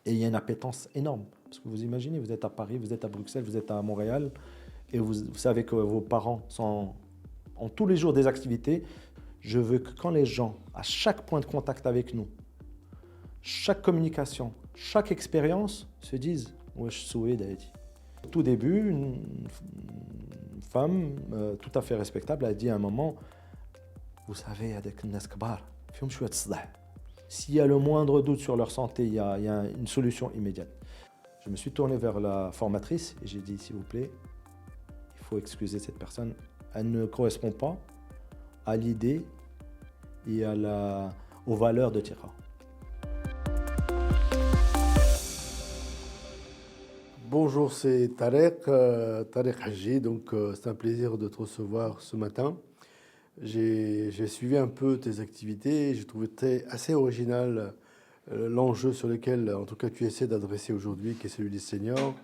Et il y a une appétence énorme. Parce que vous imaginez, vous êtes à Paris, vous êtes à Bruxelles, vous êtes à Montréal, et vous savez que vos parents ont tous les jours des activités. Je veux que quand les gens, à chaque point de contact avec nous, chaque communication, chaque expérience, se disent Wesh, Soué Daïti. Au tout début, une femme tout à fait respectable a dit à un moment Vous savez, il y a des nas kbar, fihom chouette sdah. S'il y a le moindre doute sur leur santé, il y a une solution immédiate. Je me suis tourné vers la formatrice et j'ai dit S'il vous plaît, il faut excuser cette personne. Elle ne correspond pas à l'idée et aux valeurs de Tira. Bonjour, c'est Tarek, Tarek Haji. Donc, c'est un plaisir de te recevoir ce matin. J'ai suivi un peu tes activités et j'ai trouvé assez original l'enjeu sur lequel, en tout cas, tu essaies d'adresser aujourd'hui, qui est celui des seniors.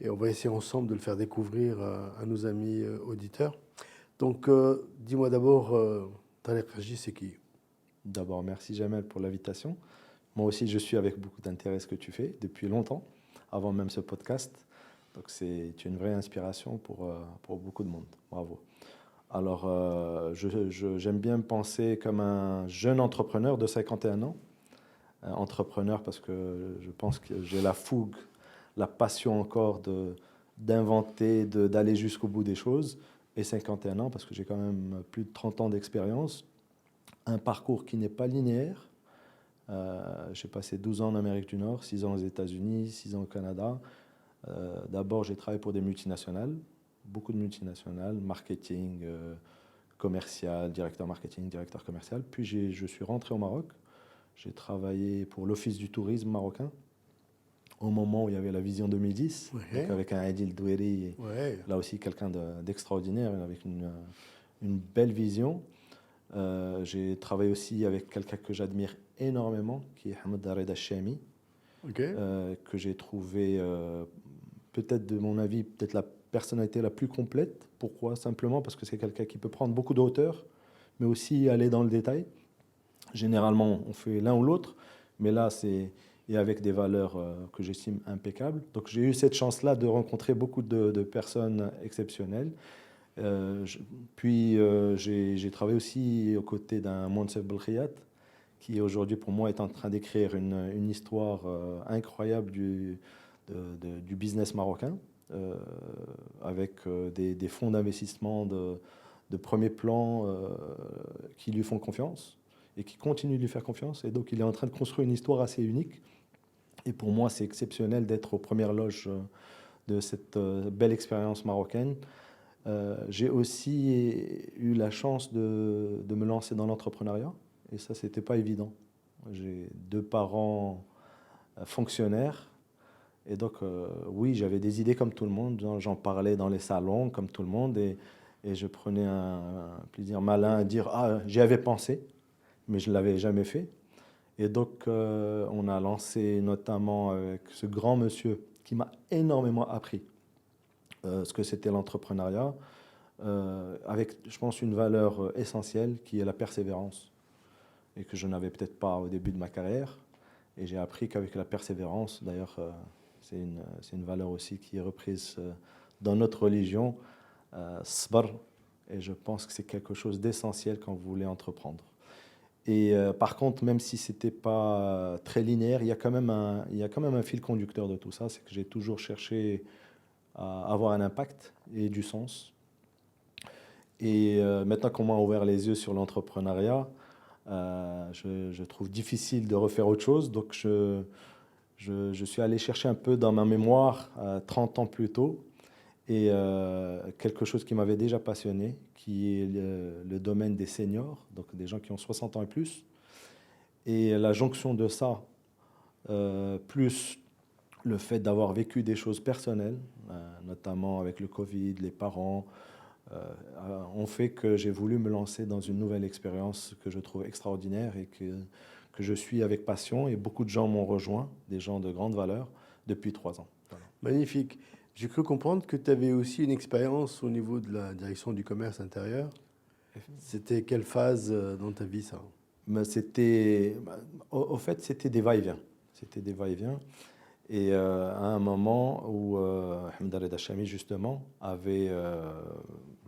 Et on va essayer ensemble de le faire découvrir à nos amis auditeurs. Donc, dis-moi d'abord, Tarek Haji, c'est qui? D'abord, merci Jamel pour l'invitation. Moi aussi, je suis avec beaucoup d'intérêt ce que tu fais depuis longtemps, avant même ce podcast. Donc, c'est une vraie inspiration pour beaucoup de monde. Bravo. Alors, j'aime bien me penser comme un jeune entrepreneur de 51 ans. Entrepreneur parce que je pense que j'ai la fougue, la passion encore d'inventer, d'aller jusqu'au bout des choses. Et 51 ans parce que j'ai quand même plus de 30 ans d'expérience. Un parcours qui n'est pas linéaire. J'ai passé 12 ans en Amérique du Nord, 6 ans aux États-Unis, 6 ans au Canada. D'abord, j'ai travaillé pour des multinationales, beaucoup de multinationales, marketing, commercial, directeur marketing, directeur commercial. Puis je suis rentré au Maroc. J'ai travaillé pour l'Office du tourisme marocain au moment où il y avait la Vision 2010, donc Ouais, avec un Adil Doueri, ouais. là aussi quelqu'un d'extraordinaire, avec une belle vision. J'ai travaillé aussi avec quelqu'un que j'admire énormément, qui est Ahmed Reda Chami, Ok. que j'ai trouvé, peut-être de mon avis, peut-être la personnalité la plus complète. Pourquoi? Simplement parce que c'est quelqu'un qui peut prendre beaucoup de hauteur, mais aussi aller dans le détail. Généralement, on fait l'un ou l'autre, mais là, c'est et avec des valeurs que j'estime impeccables. Donc, j'ai eu cette chance-là de rencontrer beaucoup de personnes exceptionnelles. Puis, j'ai travaillé aussi aux côtés d'un Monsef Belkhiat, qui aujourd'hui, pour moi, est en train d'écrire une histoire incroyable du business marocain, euh, avec des fonds d'investissement de premier plan qui lui font confiance et qui continuent de lui faire confiance. Et donc, il est en train de construire une histoire assez unique. Et pour moi, c'est exceptionnel d'être aux premières loges de cette belle expérience marocaine. J'ai aussi eu la chance de me lancer dans l'entrepreneuriat. Et ça, c'était pas évident. J'ai deux parents fonctionnaires. Et donc, oui, j'avais des idées comme tout le monde. J'en parlais dans les salons comme tout le monde. Et je prenais un plaisir malin à dire Ah, j'y avais pensé, mais je ne l'avais jamais fait. Et donc, on a lancé notamment avec ce grand monsieur qui m'a énormément appris ce que c'était l'entrepreneuriat, avec, je pense, une valeur essentielle qui est la persévérance, et que je n'avais peut-être pas au début de ma carrière. Et j'ai appris qu'avec la persévérance, d'ailleurs, c'est une valeur aussi qui est reprise dans notre religion, sabr, et je pense que c'est quelque chose d'essentiel quand vous voulez entreprendre. Et par contre, même si c'était pas très linéaire, il y a quand même un fil conducteur de tout ça, c'est que j'ai toujours cherché à avoir un impact et du sens. Et maintenant qu'on m'a ouvert les yeux sur l'entrepreneuriat, je trouve difficile de refaire autre chose. Donc je suis allé chercher un peu dans ma mémoire 30 ans plus tôt et quelque chose qui m'avait déjà passionné, qui est le domaine des seniors, donc des gens qui ont 60 ans et plus. Et la jonction de ça, plus le fait d'avoir vécu des choses personnelles, notamment avec le Covid, les parents, ont fait que j'ai voulu me lancer dans une nouvelle expérience que je trouve extraordinaire et que je suis avec passion. Et beaucoup de gens m'ont rejoint, des gens de grande valeur, depuis 3 ans. Voilà. Magnifique. J'ai cru comprendre que tu avais aussi une expérience au niveau de la direction du commerce intérieur. C'était quelle phase dans ta vie, ça? Mais au fait, c'était des va-et-vient. C'était des va-et-vient. Et à un moment où Ahmed Reda Chami, justement, avait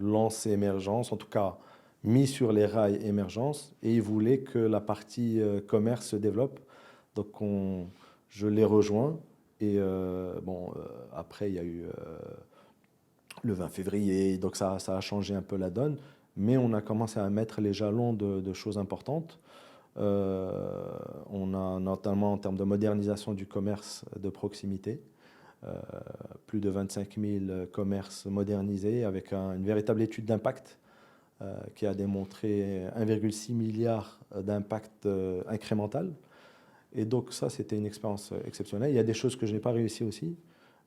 lancé Émergence, en tout cas mis sur les rails Émergence, et il voulait que la partie commerce se développe. Donc je l'ai rejoint. Et après, il y a eu le 20 février, donc ça a changé un peu la donne. Mais on a commencé à mettre les jalons de choses importantes. On a notamment en termes de modernisation du commerce de proximité, euh, plus de 25 000 commerces modernisés avec une véritable étude d'impact qui a démontré 1,6 milliard d'impact incrémental. Et donc ça, c'était une expérience exceptionnelle. Il y a des choses que je n'ai pas réussi aussi.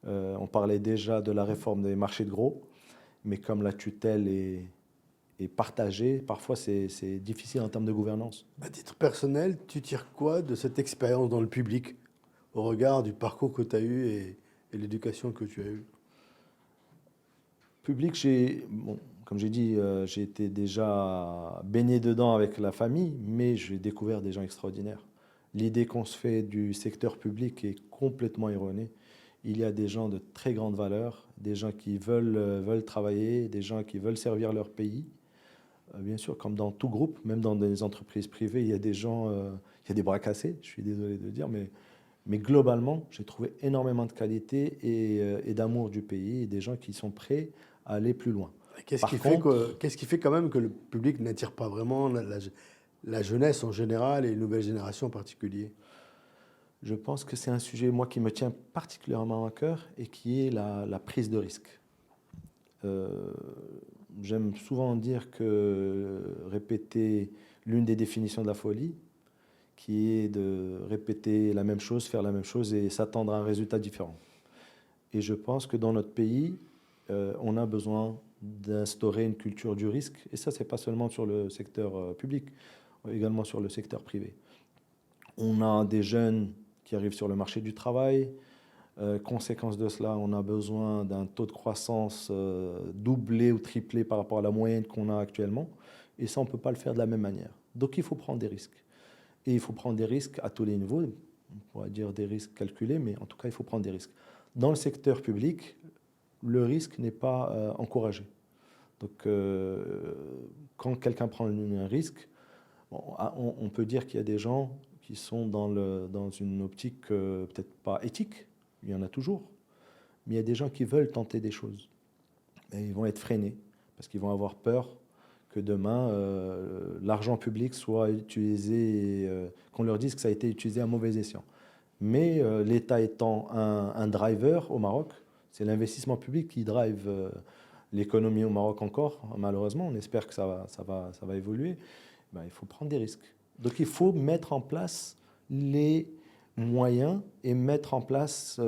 On parlait déjà de la réforme des marchés de gros, mais comme la tutelle est partagée, parfois c'est difficile en termes de gouvernance. À titre personnel, tu tires quoi de cette expérience dans le public au regard du parcours que tu as eu et l'éducation que tu as eue? Public, comme j'ai dit, j'ai été déjà baigné dedans avec la famille, mais j'ai découvert des gens extraordinaires. L'idée qu'on se fait du secteur public est complètement erronée. Il y a des gens de très grande valeur, des gens qui veulent travailler, des gens qui veulent servir leur pays. Bien sûr, comme dans tout groupe, même dans des entreprises privées, il y a des gens, il y a des bras cassés, je suis désolé de le dire, mais globalement, j'ai trouvé énormément de qualité et d'amour du pays et des gens qui sont prêts à aller plus loin. Par contre, Qu'est-ce qui fait quand même que le public n'attire pas vraiment la jeunesse en général et les nouvelles générations en particulier? je pense que c'est un sujet, moi, qui me tient particulièrement à cœur et qui est la prise de risque. Euh, J'aime souvent dire que répéter l'une des définitions de la folie, qui est de répéter la même chose, faire la même chose et s'attendre à un résultat différent. Et je pense que dans notre pays, on a besoin d'instaurer une culture du risque. Et ça, c'est pas seulement sur le secteur public, également sur le secteur privé. On a des jeunes qui arrivent sur le marché du travail. Conséquence de cela, on a besoin d'un taux de croissance doublé ou triplé par rapport à la moyenne qu'on a actuellement. Et ça, on ne peut pas le faire de la même manière. Donc il faut prendre des risques. Et il faut prendre des risques à tous les niveaux. On pourrait dire des risques calculés, mais en tout cas, il faut prendre des risques. Dans le secteur public, le risque n'est pas encouragé. Donc, quand quelqu'un prend un risque, on peut dire qu'il y a des gens qui sont dans une optique peut-être pas éthique, il y en a toujours, mais il y a des gens qui veulent tenter des choses. Et ils vont être freinés parce qu'ils vont avoir peur que demain, l'argent public soit utilisé, qu'on leur dise que ça a été utilisé à mauvais escient. Mais l'État étant un driver au Maroc, c'est l'investissement public qui drive l'économie au Maroc encore, malheureusement. On espère que ça va évoluer. Ben, il faut prendre des risques. Donc il faut mettre en place les moyens et mettre en place,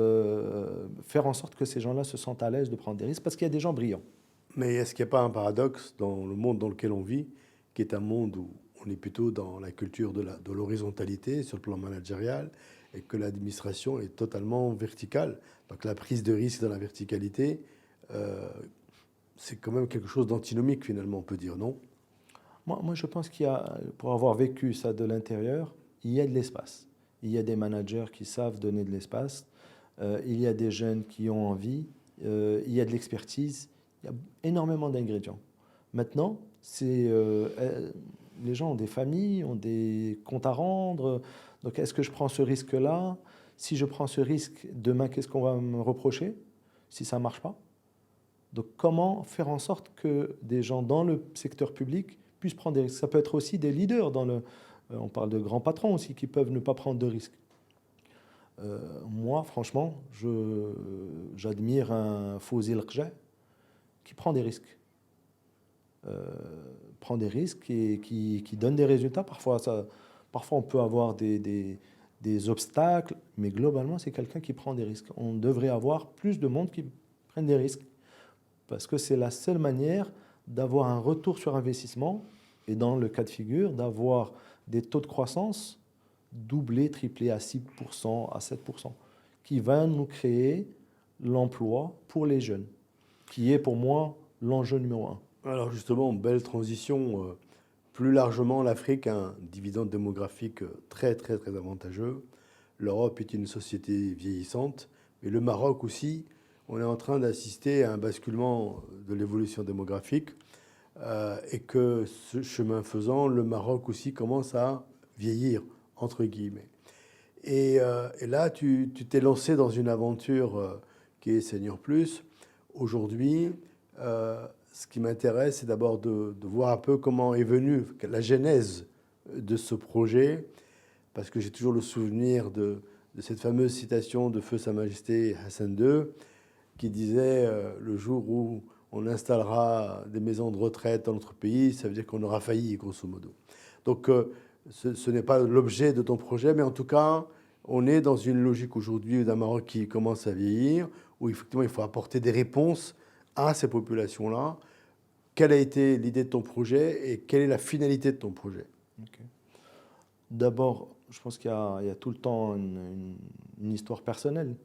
faire en sorte que ces gens-là se sentent à l'aise de prendre des risques parce qu'il y a des gens brillants. Mais est-ce qu'il n'y a pas un paradoxe dans le monde dans lequel on vit, qui est un monde où on est plutôt dans la culture de l'horizontalité sur le plan managérial et que l'administration est totalement verticale? Donc la prise de risque dans la verticalité, euh, c'est quand même quelque chose d'antinomique finalement, on peut dire, non? Moi, je pense qu'il y a, pour avoir vécu ça de l'intérieur, il y a de l'espace. Il y a des managers qui savent donner de l'espace. Il y a des jeunes qui ont envie. Il y a de l'expertise. Il y a énormément d'ingrédients. Maintenant, les gens ont des familles, ont des comptes à rendre. Donc, est-ce que je prends ce risque-là? Si je prends ce risque, demain, qu'est-ce qu'on va me reprocher si ça ne marche pas? Donc, comment faire en sorte que des gens dans le secteur public puissent prendre des risques? Ça peut être aussi des leaders on parle de grands patrons aussi qui peuvent ne pas prendre de risques. Moi, franchement, j'admire un Fawzi El-Qja qui prend des risques. Prend des risques et qui donne des résultats. Parfois on peut avoir des obstacles, mais globalement, c'est quelqu'un qui prend des risques. On devrait avoir plus de monde qui prennent des risques parce que c'est la seule manière d'avoir un retour sur investissement et dans le cas de figure, d'avoir des taux de croissance doublés, triplés à 6%, à 7%, qui va nous créer l'emploi pour les jeunes, qui est pour moi l'enjeu numéro un. Alors justement, belle transition. Plus largement, l'Afrique a un dividende démographique très très très avantageux. l'Europe est une société vieillissante, mais le Maroc aussi, on est en train d'assister à un basculement de l'évolution démographique et que ce chemin faisant, le Maroc aussi commence à vieillir, entre guillemets. Et là, tu t'es lancé dans une aventure qui est Senior Plus. Aujourd'hui, ce qui m'intéresse, c'est d'abord de voir un peu comment est venue la genèse de ce projet, parce que j'ai toujours le souvenir de cette fameuse citation de Feu Sa Majesté Hassan II, qui disait le jour où on installera des maisons de retraite dans notre pays, ça veut dire qu'on aura failli, grosso modo. Donc, ce n'est pas l'objet de ton projet, mais en tout cas, on est dans une logique aujourd'hui d'un Maroc qui commence à vieillir, où effectivement il faut apporter des réponses à ces populations-là. Quelle a été l'idée de ton projet et quelle est la finalité de ton projet? Ok. D'abord, je pense qu'il y a tout le temps une histoire personnelle.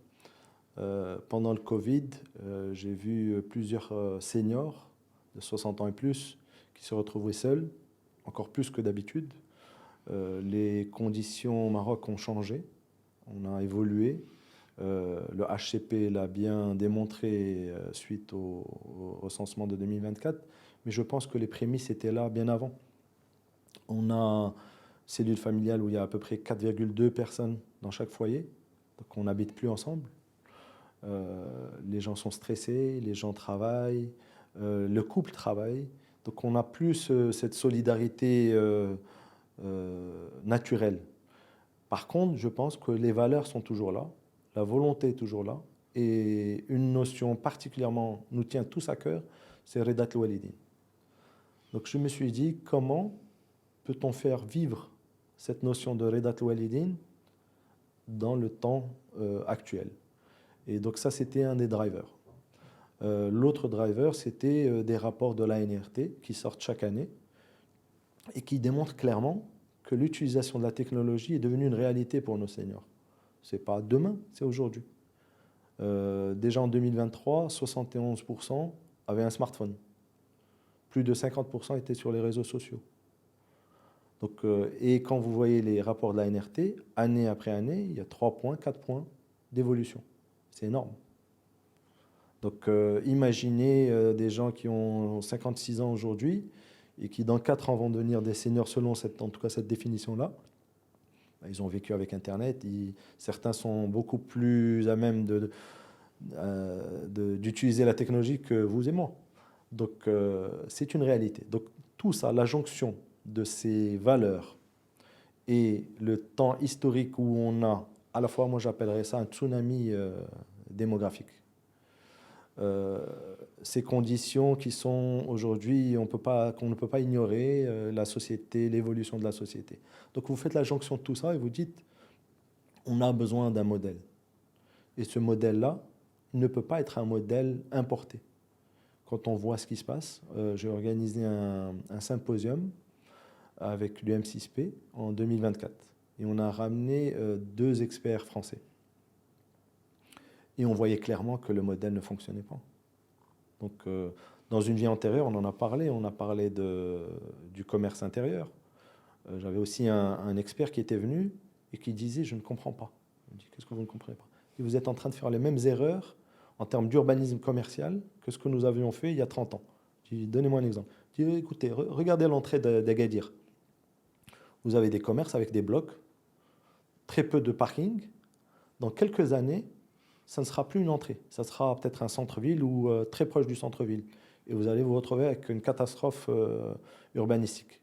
Pendant le Covid, j'ai vu plusieurs seniors de 60 ans et plus qui se retrouvaient seuls, encore plus que d'habitude. Les conditions au Maroc ont changé, on a évolué. Le HCP l'a bien démontré suite au recensement de 2024, mais je pense que les prémices étaient là bien avant. On a cellule familiale où il y a à peu près 4,2 personnes dans chaque foyer, donc on n'habite plus ensemble. Les gens sont stressés, les gens travaillent, le couple travaille, donc on n'a plus cette solidarité naturelle. Par contre, je pense que les valeurs sont toujours là, la volonté est toujours là, et une notion particulièrement nous tient tous à cœur, c'est Redat al-Walidin. Donc je me suis dit, comment peut-on faire vivre cette notion de Redat al-Walidin dans le temps actuel? Et donc ça, c'était un des drivers. L'autre driver, c'était des rapports de l'ANRT qui sortent chaque année et qui démontrent clairement que l'utilisation de la technologie est devenue une réalité pour nos seniors. Ce n'est pas demain, c'est aujourd'hui. Déjà en 2023, 71% avaient un smartphone. Plus de 50% étaient sur les réseaux sociaux. Donc, et quand vous voyez les rapports de l'ANRT, année après année, il y a 3 points, 4 points d'évolution. C'est énorme. Donc imaginez des gens qui ont 56 ans aujourd'hui et qui dans 4 ans vont devenir des seniors selon en tout cas cette définition-là. Ils ont vécu avec Internet, certains sont beaucoup plus à même d'utiliser la technologie que vous et moi. Donc c'est une réalité. Donc tout ça, la jonction de ces valeurs et le temps historique où on a, à la fois moi j'appellerais ça un tsunami démographique. Ces conditions qui sont aujourd'hui, qu'on ne peut pas ignorer, la société, l'évolution de la société. Donc vous faites la jonction de tout ça et vous dites, on a besoin d'un modèle. Et ce modèle-là ne peut pas être un modèle importé. Quand on voit ce qui se passe, j'ai organisé un symposium avec l'UM6P en 2024. Et on a ramené 2 experts français. Et on voyait clairement que le modèle ne fonctionnait pas. Donc, dans une vie antérieure, on en a parlé du commerce intérieur. J'avais aussi un expert qui était venu et qui disait « je ne comprends pas ». Je me dis « qu'est-ce que vous ne comprenez pas ?» Et vous êtes en train de faire les mêmes erreurs en termes d'urbanisme commercial que ce que nous avions fait il y a 30 ans. Je dis « donnez-moi un exemple ». Je dis « écoutez, regardez l'entrée d'Agadir. Vous avez des commerces avec des blocs, très peu de parking. Dans quelques années, ça ne sera plus une entrée. Ça sera peut-être un centre-ville ou très proche du centre-ville. Et vous allez vous retrouver avec une catastrophe urbanistique.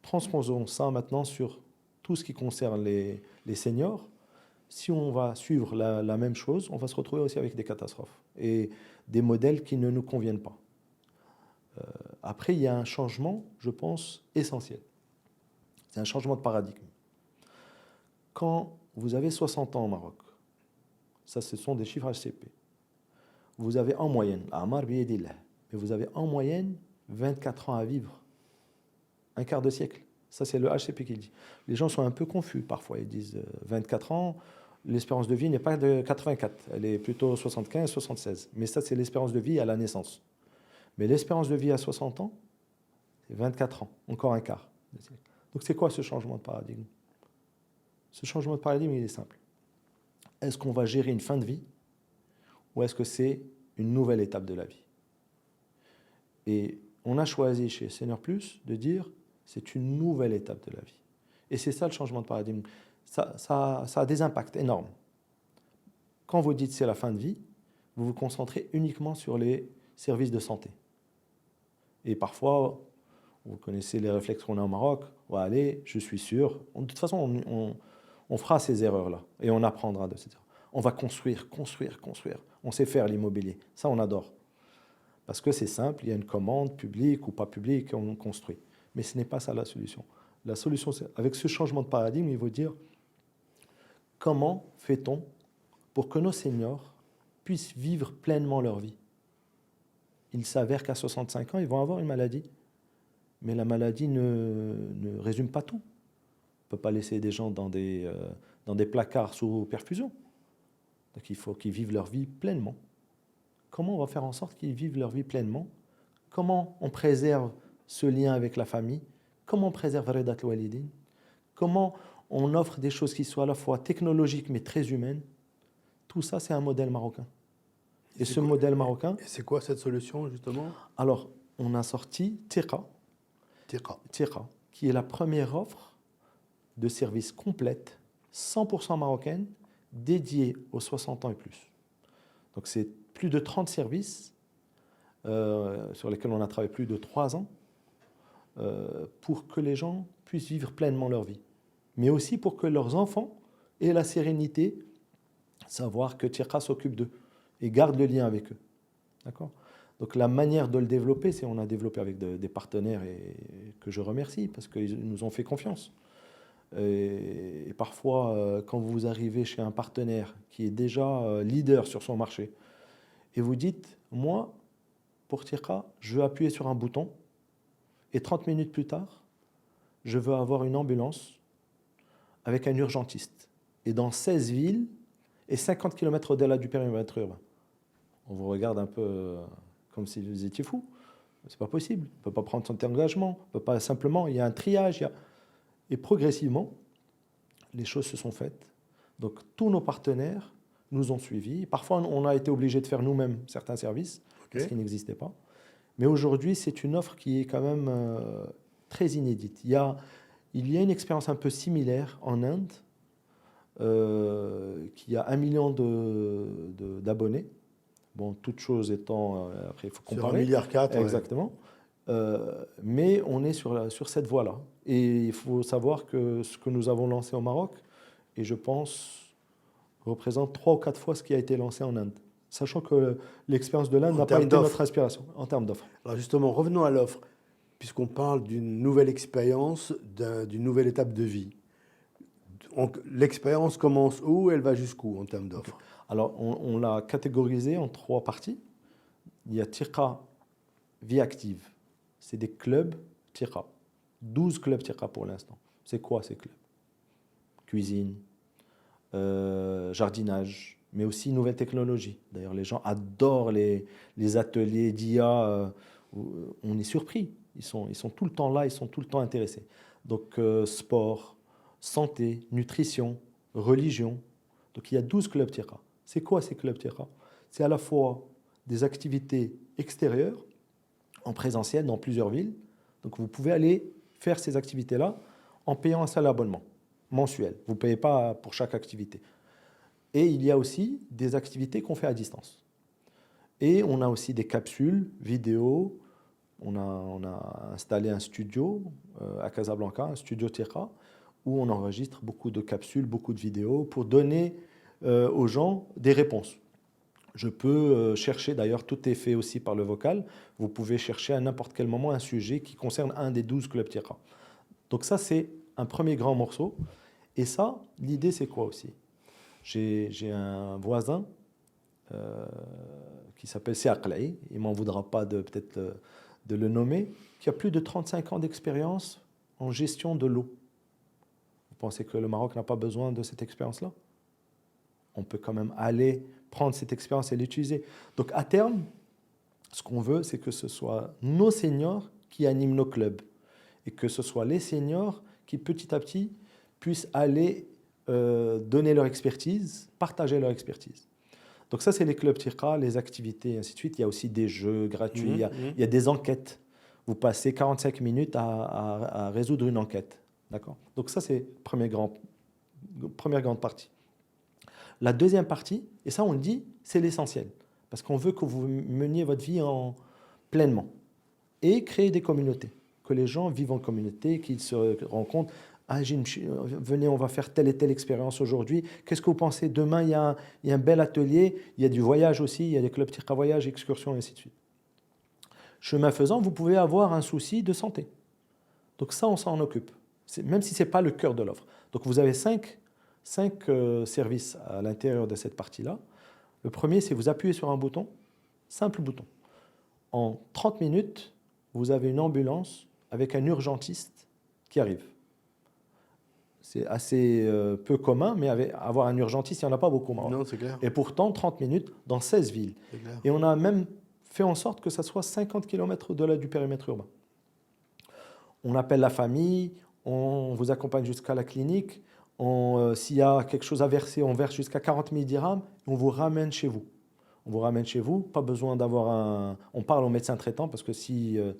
Transposons ça maintenant sur tout ce qui concerne les seniors. Si on va suivre la même chose, on va se retrouver aussi avec des catastrophes et des modèles qui ne nous conviennent pas. Après, il y a un changement, je pense, essentiel. C'est un changement de paradigme. Quand vous avez 60 ans au Maroc, ça, ce sont des chiffres HCP. Vous avez en moyenne, mais vous avez en moyenne 24 ans à vivre. Un quart de siècle. Ça, c'est le HCP qui le dit. Les gens sont un peu confus parfois. Ils disent 24 ans, l'espérance de vie n'est pas de 84. Elle est plutôt 75, 76. Mais ça, c'est l'espérance de vie à la naissance. Mais l'espérance de vie à 60 ans, c'est 24 ans. Encore un quart de siècle. Donc, c'est quoi ce changement de paradigme? Ce changement de paradigme, il est simple. Est-ce qu'on va gérer une fin de vie ou est-ce que c'est une nouvelle étape de la vie? Et on a choisi chez Senior Plus de dire c'est une nouvelle étape de la vie. Et c'est ça le changement de paradigme. Ça a des impacts énormes. Quand vous dites c'est la fin de vie, vous vous concentrez uniquement sur les services de santé. Et parfois, vous connaissez les réflexes qu'on a au Maroc, on va aller, je suis sûr. De toute façon, on fera ces erreurs-là et on apprendra de ces erreurs. On va construire. On sait faire l'immobilier. Ça, on adore. Parce que c'est simple, il y a une commande publique ou pas publique, on construit. Mais ce n'est pas ça la solution. La solution, c'est, avec ce changement de paradigme, il faut dire comment fait-on pour que nos seniors puissent vivre pleinement leur vie. Il s'avère qu'à 65 ans, ils vont avoir une maladie. Mais la maladie ne résume pas tout. On ne peut pas laisser des gens dans des placards sous perfusion. Donc il faut qu'ils vivent leur vie pleinement. Comment on va faire en sorte qu'ils vivent leur vie pleinement? Comment on préserve ce lien avec la famille? Comment on préserve Redat al-Walidin? Comment on offre des choses qui soient à la fois technologiques mais très humaines? Tout ça, c'est un modèle marocain. Et ce modèle marocain... Et c'est quoi cette solution, justement? Alors, on a sorti Tiqa, qui est la première offre de services complète, 100% marocaine, dédiée aux 60 ans et plus. Donc, c'est plus de 30 services sur lesquels on a travaillé plus de 3 ans pour que les gens puissent vivre pleinement leur vie. Mais aussi pour que leurs enfants aient la sérénité, savoir que Tiqa s'occupe d'eux et garde le lien avec eux. D'accord ? Donc la manière de le développer, c'est on a développé avec des partenaires et que je remercie parce qu'ils nous ont fait confiance. Et parfois, quand vous arrivez chez un partenaire qui est déjà leader sur son marché et vous dites, moi, pour Tiqa, je veux appuyer sur un bouton et 30 minutes plus tard, je veux avoir une ambulance avec un urgentiste. Et dans 16 villes et 50 km au-delà du périmètre urbain. On vous regarde un peu comme si vous étiez fou. C'est pas possible. On ne peut pas prendre son engagement. On peut pas simplement, il y a un triage. Et progressivement, les choses se sont faites. Donc tous nos partenaires nous ont suivis. Parfois, on a été obligé de faire nous-mêmes certains services, parce qu'ils n'existaient pas. Mais aujourd'hui, c'est une offre qui est quand même très inédite. Il y a une expérience un peu similaire en Inde, qui a 1 million d'abonnés. Bon, toute chose étant... après, il faut comparer. Sur 1,4 milliard. Exactement. Mais on est sur cette voie-là. Et il faut savoir que ce que nous avons lancé au Maroc, et je pense, représente 3 ou 4 fois ce qui a été lancé en Inde. Sachant que l'expérience de l'Inde n'a pas été notre inspiration en termes d'offres. Alors justement, revenons à l'offre, puisqu'on parle d'une nouvelle expérience, d'une nouvelle étape de vie. L'expérience commence où et elle va jusqu'où en termes d'offres? Alors, on l'a catégorisé en 3 parties. Il y a Tiqa Vie Active. C'est des clubs Tiqa. 12 clubs Tiqa pour l'instant. C'est quoi ces clubs? Cuisine, jardinage, mais aussi nouvelles technologies. D'ailleurs, les gens adorent les ateliers d'IA. On est surpris. Ils sont tout le temps là, ils sont tout le temps intéressés. Donc, sport, santé, nutrition, religion. Donc, il y a 12 clubs Tiqa. C'est quoi ces clubs Tiqa? C'est à la fois des activités extérieures, en présentiel dans plusieurs villes. Donc, vous pouvez aller faire ces activités-là en payant un seul abonnement mensuel. Vous ne payez pas pour chaque activité. Et il y a aussi des activités qu'on fait à distance. Et on a aussi des capsules vidéo. On a installé un studio à Casablanca, un studio Tiqa, où on enregistre beaucoup de capsules, beaucoup de vidéos pour donner aux gens des réponses. Je peux chercher, d'ailleurs tout est fait aussi par le vocal, vous pouvez chercher à n'importe quel moment un sujet qui concerne un des 12 clubs Tiqa. Donc ça c'est un premier grand morceau. Et ça, l'idée c'est quoi aussi? J'ai un voisin qui s'appelle Siaqlaï, il ne m'en voudra pas peut-être de le nommer, qui a plus de 35 ans d'expérience en gestion de l'eau. Vous pensez que le Maroc n'a pas besoin de cette expérience-là? On peut quand même aller prendre cette expérience et l'utiliser. Donc à terme, ce qu'on veut, c'est que ce soit nos seniors qui animent nos clubs et que ce soit les seniors qui petit à petit puissent aller donner leur expertise, partager leur expertise. Donc ça, c'est les clubs Tirqa, les activités, et ainsi de suite. Il y a aussi des jeux gratuits, il y a des enquêtes. Vous passez 45 minutes à résoudre une enquête. D'accord? Donc ça, c'est première grande partie. La deuxième partie, et ça on le dit, c'est l'essentiel. Parce qu'on veut que vous meniez votre vie pleinement. Et créer des communautés. Que les gens vivent en communauté, qu'ils se rencontrent. Ah, venez, on va faire telle et telle expérience aujourd'hui. Qu'est-ce que vous pensez? Demain, il y a un bel atelier. Il y a du voyage aussi. Il y a des clubs Tirqa voyage, excursions, et ainsi de suite. Chemin faisant, vous pouvez avoir un souci de santé. Donc ça, on s'en occupe. Même si ce n'est pas le cœur de l'offre. Donc vous avez cinq services à l'intérieur de cette partie-là. Le premier, c'est vous appuyez sur un bouton, simple bouton. En 30 minutes, vous avez une ambulance avec un urgentiste qui arrive. C'est assez peu commun, mais avoir un urgentiste, il n'y en a pas beaucoup. Non, c'est clair. Et pourtant, 30 minutes dans 16 villes. Et on a même fait en sorte que ça soit 50 km au-delà du périmètre urbain. On appelle la famille, on vous accompagne jusqu'à la clinique. S'il y a quelque chose à verser, on verse jusqu'à 40 000 dirhams et on vous ramène chez vous. On vous ramène chez vous, pas besoin d'avoir un... On parle au médecin traitant parce que s'il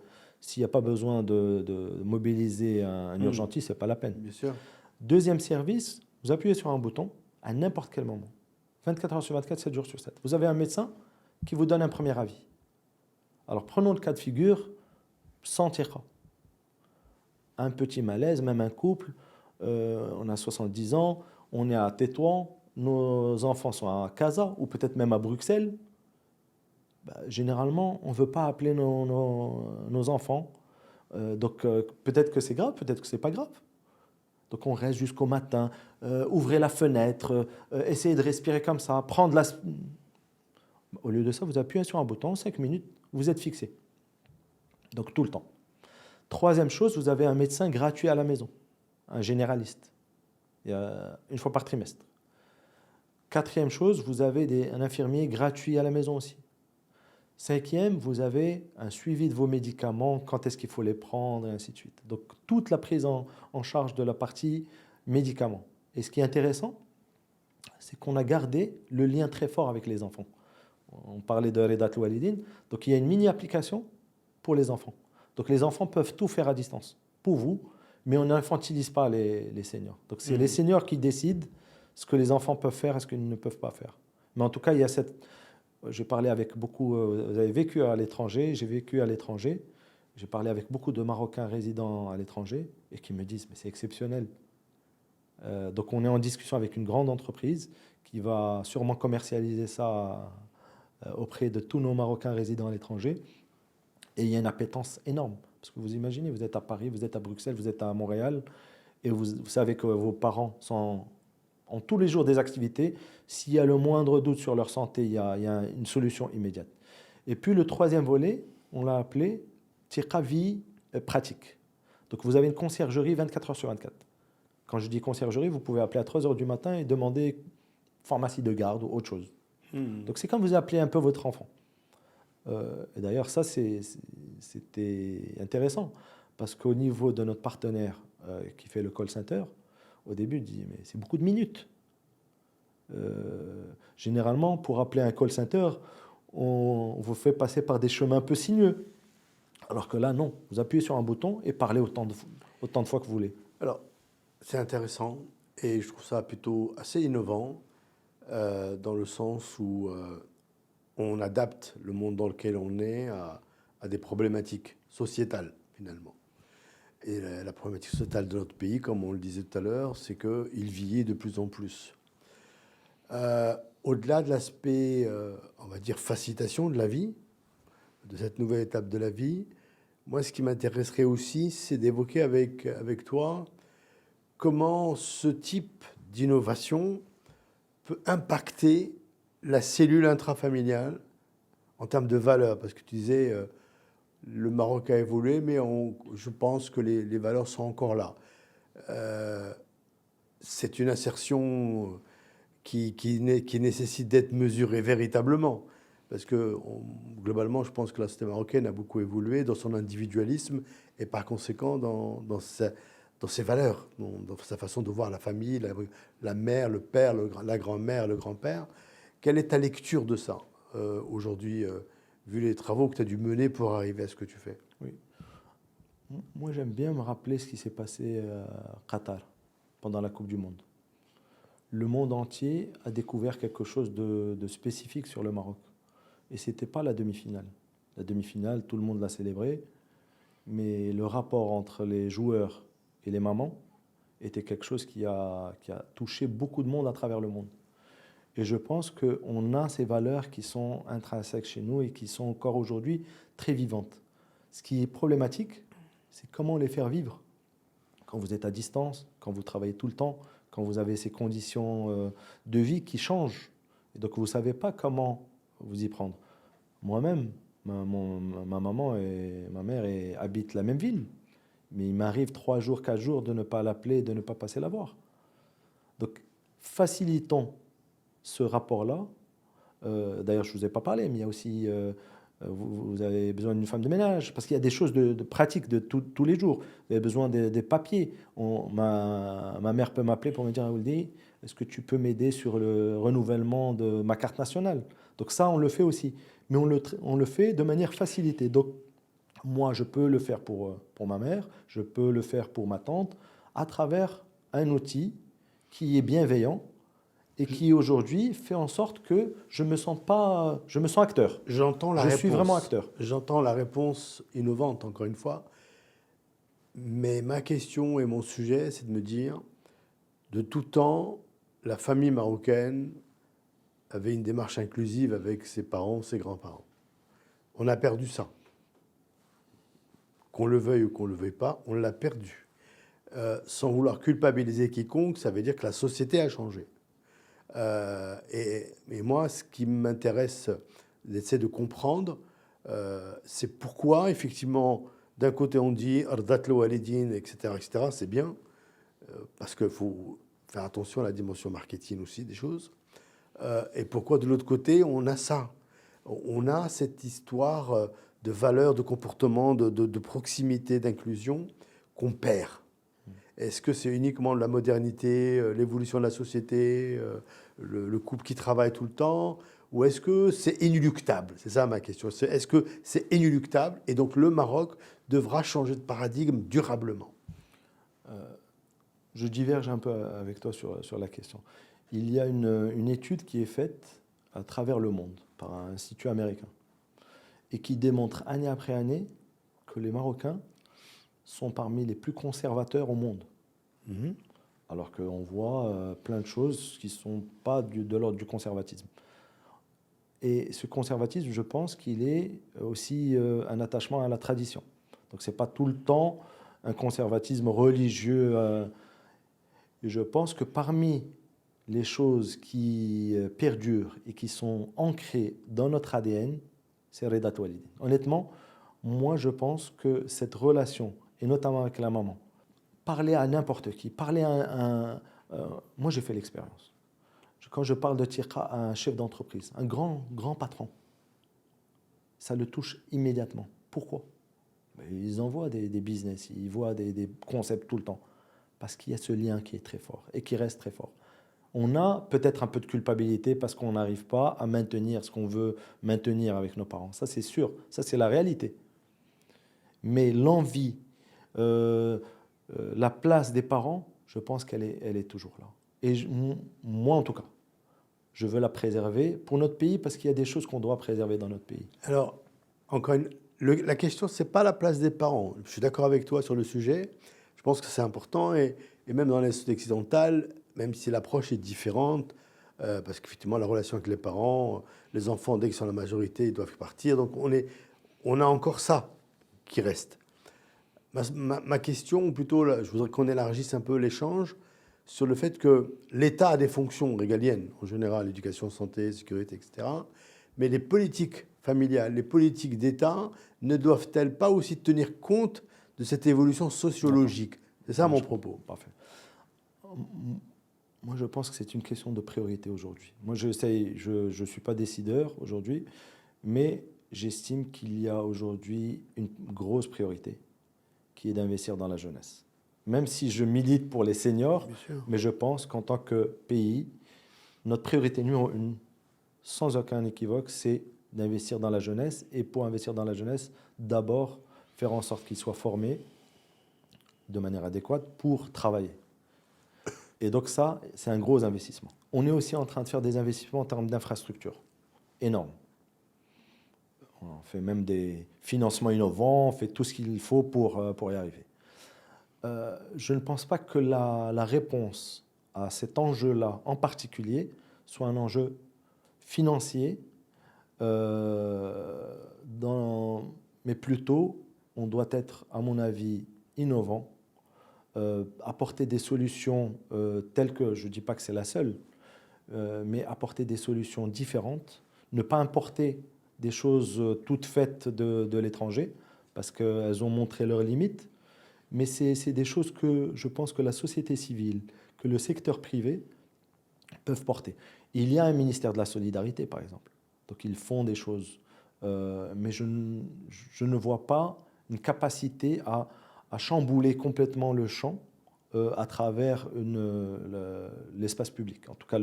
n'y a pas besoin de mobiliser un urgentiste, ce n'est pas la peine. Bien sûr. Deuxième service, vous appuyez sur un bouton à n'importe quel moment. 24 heures sur 24, 7 jours sur 7. Vous avez un médecin qui vous donne un premier avis. Alors prenons le cas de figure, sans Tirqa. Un petit malaise, même un couple, on a 70 ans, on est à Tétouan, nos enfants sont à Casa ou peut-être même à Bruxelles. Généralement, on ne veut pas appeler nos enfants. Donc peut-être que c'est grave, peut-être que ce n'est pas grave. Donc on reste jusqu'au matin, ouvrez la fenêtre, essayez de respirer comme ça, prendre la... Au lieu de ça, vous appuyez sur un bouton, 5 minutes, vous êtes fixé. Donc tout le temps. Troisième chose, vous avez un médecin gratuit à la maison, un généraliste, une fois par trimestre. Quatrième chose, vous avez un infirmier gratuit à la maison aussi. Cinquième, vous avez un suivi de vos médicaments, quand est-ce qu'il faut les prendre, et ainsi de suite. Donc toute la prise en charge de la partie médicaments. Et ce qui est intéressant, c'est qu'on a gardé le lien très fort avec les enfants. On parlait de Redat Walidin, donc il y a une mini-application pour les enfants. Donc les enfants peuvent tout faire à distance, pour vous, mais on n'infantilise pas les seniors. Donc c'est les seniors qui décident ce que les enfants peuvent faire et ce qu'ils ne peuvent pas faire. Mais en tout cas, il y a cette... J'ai parlé avec beaucoup... Vous avez vécu à l'étranger, j'ai vécu à l'étranger. J'ai parlé avec beaucoup de Marocains résidant à l'étranger et qui me disent, mais c'est exceptionnel. Donc on est en discussion avec une grande entreprise qui va sûrement commercialiser ça auprès de tous nos Marocains résidant à l'étranger. Et il y a une appétence énorme. Parce que vous imaginez, vous êtes à Paris, vous êtes à Bruxelles, vous êtes à Montréal, et vous savez que vos parents ont tous les jours des activités. S'il y a le moindre doute sur leur santé, il y a une solution immédiate. Et puis le troisième volet, on l'a appelé Tirqa vie pratique. Donc vous avez une conciergerie 24 heures sur 24. Quand je dis conciergerie, vous pouvez appeler à 3 heures du matin et demander pharmacie de garde ou autre chose. Donc c'est comme vous appelez un peu votre enfant. Et d'ailleurs, ça, c'était intéressant. Parce qu'au niveau de notre partenaire qui fait le call center, au début, il dit, mais c'est beaucoup de minutes. Généralement, pour appeler un call center, on vous fait passer par des chemins un peu sinueux. Alors que là, non. Vous appuyez sur un bouton et parlez autant de fois que vous voulez. Alors, c'est intéressant et je trouve ça plutôt assez innovant dans le sens où on adapte le monde dans lequel on est à des problématiques sociétales, finalement. Et la problématique sociétale de notre pays, comme on le disait tout à l'heure, c'est qu'il vieillit de plus en plus. Au-delà de l'aspect, on va dire, facilitation de la vie, de cette nouvelle étape de la vie, moi, ce qui m'intéresserait aussi, c'est d'évoquer avec toi comment ce type d'innovation peut impacter la cellule intrafamiliale en termes de valeurs. Parce que tu disais, le Maroc a évolué, mais je pense que les valeurs sont encore là. C'est une insertion qui nécessite d'être mesurée véritablement. Parce que globalement, je pense que la société marocaine a beaucoup évolué dans son individualisme et par conséquent dans dans ses valeurs, dans sa façon de voir la famille, la mère, le père, la grand-mère, le grand-père. Quelle est ta lecture de ça aujourd'hui, vu les travaux que tu as dû mener pour arriver à ce que tu fais? Oui. Moi, j'aime bien me rappeler ce qui s'est passé à Qatar pendant la Coupe du Monde. Le monde entier a découvert quelque chose de spécifique sur le Maroc. Et ce n'était pas la demi-finale. La demi-finale, tout le monde l'a célébrée, mais le rapport entre les joueurs et les mamans était quelque chose qui a touché beaucoup de monde à travers le monde. Et je pense qu'on a ces valeurs qui sont intrinsèques chez nous et qui sont encore aujourd'hui très vivantes. Ce qui est problématique, c'est comment les faire vivre. Quand vous êtes à distance, quand vous travaillez tout le temps, quand vous avez ces conditions de vie qui changent. Et donc vous ne savez pas comment vous y prendre. Moi-même, ma maman et ma mère habitent la même ville. Mais il m'arrive 3 jours, 4 jours de ne pas l'appeler, de ne pas passer la voir. Donc facilitons ce rapport-là. D'ailleurs, je ne vous ai pas parlé, mais il y a aussi, vous avez besoin d'une femme de ménage, parce qu'il y a des choses de pratiques de tous les jours. Vous avez besoin des papiers. Ma mère peut m'appeler pour me dire, Ouldi, est-ce que tu peux m'aider sur le renouvellement de ma carte nationale? Donc ça, on le fait aussi. Mais on le fait de manière facilitée. Donc moi, je peux le faire pour ma mère, je peux le faire pour ma tante, à travers un outil qui est bienveillant, et qui aujourd'hui fait en sorte que je me sens acteur. Je suis vraiment acteur. J'entends la réponse innovante, encore une fois. Mais ma question et mon sujet, c'est de me dire, de tout temps, la famille marocaine avait une démarche inclusive avec ses parents, ses grands-parents. On a perdu ça. Qu'on le veuille ou qu'on ne le veuille pas, on l'a perdu. Sans vouloir culpabiliser quiconque, ça veut dire que la société a changé. Et moi, ce qui m'intéresse d'essayer de comprendre, c'est pourquoi, effectivement, d'un côté on dit Ardat le walidin, etc., c'est bien, parce qu'il faut faire attention à la dimension marketing aussi des choses. Et pourquoi, de l'autre côté, on a ça. On a cette histoire de valeurs, de comportement, de proximité, d'inclusion qu'on perd. Est-ce que c'est uniquement la modernité, l'évolution de la société, le couple qui travaille tout le temps, ou est-ce que c'est inéluctable? C'est ça ma question. Est-ce que c'est inéluctable et donc le Maroc devra changer de paradigme durablement? Je diverge un peu avec toi sur la question. Il y a une étude qui est faite à travers le monde par un institut américain et qui démontre année après année que les Marocains sont parmi les plus conservateurs au monde. Alors qu'on voit plein de choses qui ne sont pas de l'ordre du conservatisme. Et ce conservatisme, je pense qu'il est aussi un attachement à la tradition. Donc ce n'est pas tout le temps un conservatisme religieux. Et je pense que parmi les choses qui perdurent et qui sont ancrées dans notre ADN, c'est Redat Walidine. Honnêtement, moi je pense que cette relation, et notamment avec la maman, parler à n'importe qui, moi j'ai fait l'expérience. Quand je parle de Tirqa à un chef d'entreprise, un grand patron, ça le touche immédiatement. Pourquoi? Ils envoient des business, ils voient des concepts tout le temps. Parce qu'il y a ce lien qui est très fort et qui reste très fort. On a peut-être un peu de culpabilité parce qu'on n'arrive pas à maintenir ce qu'on veut maintenir avec nos parents. Ça c'est sûr, ça c'est la réalité. Mais l'envie, la place des parents, je pense qu'elle est toujours là. Et moi, en tout cas, je veux la préserver pour notre pays parce qu'il y a des choses qu'on doit préserver dans notre pays. Alors, la question, ce n'est pas la place des parents. Je suis d'accord avec toi sur le sujet. Je pense que c'est important. Et même dans les sociétés occidentales, même si l'approche est différente, parce qu'effectivement, la relation avec les parents, les enfants, dès qu'ils sont la majorité, ils doivent partir. Donc, on a encore ça qui reste. Ma question, ou plutôt, je voudrais qu'on élargisse un peu l'échange sur le fait que l'État a des fonctions régaliennes, en général, éducation, santé, sécurité, etc. Mais les politiques familiales, les politiques d'État ne doivent-elles pas aussi tenir compte de cette évolution sociologique? C'est ça mon propos. Parfait. Moi, je pense que c'est une question de priorité aujourd'hui. Moi, je ne suis pas décideur aujourd'hui, mais j'estime qu'il y a aujourd'hui une grosse priorité qui est d'investir dans la jeunesse. même si je milite pour les seniors, Bien sûr. mais je pense qu'en tant que pays, notre priorité numéro une, sans aucun équivoque, c'est d'investir dans la jeunesse. Et pour investir dans la jeunesse, d'abord, faire en sorte qu'ils soient formés de manière adéquate pour travailler. Et donc ça, c'est un gros investissement. On est aussi en train de faire des investissements en termes d'infrastructures énormes. On fait même des financements innovants, on fait tout ce qu'il faut pour y arriver. Je ne pense pas que la réponse à cet enjeu-là en particulier soit un enjeu financier, mais plutôt on doit être, à mon avis, innovant, apporter des solutions telles que, je ne dis pas que c'est la seule, mais apporter des solutions différentes, ne pas importer des choses toutes faites de l'étranger, parce qu'elles ont montré leurs limites, mais c'est des choses que je pense que la société civile, que le secteur privé peuvent porter. Il y a un ministère de la solidarité, par exemple, donc ils font des choses, mais je ne vois pas une capacité à chambouler complètement le champ à travers l'espace public, en tout cas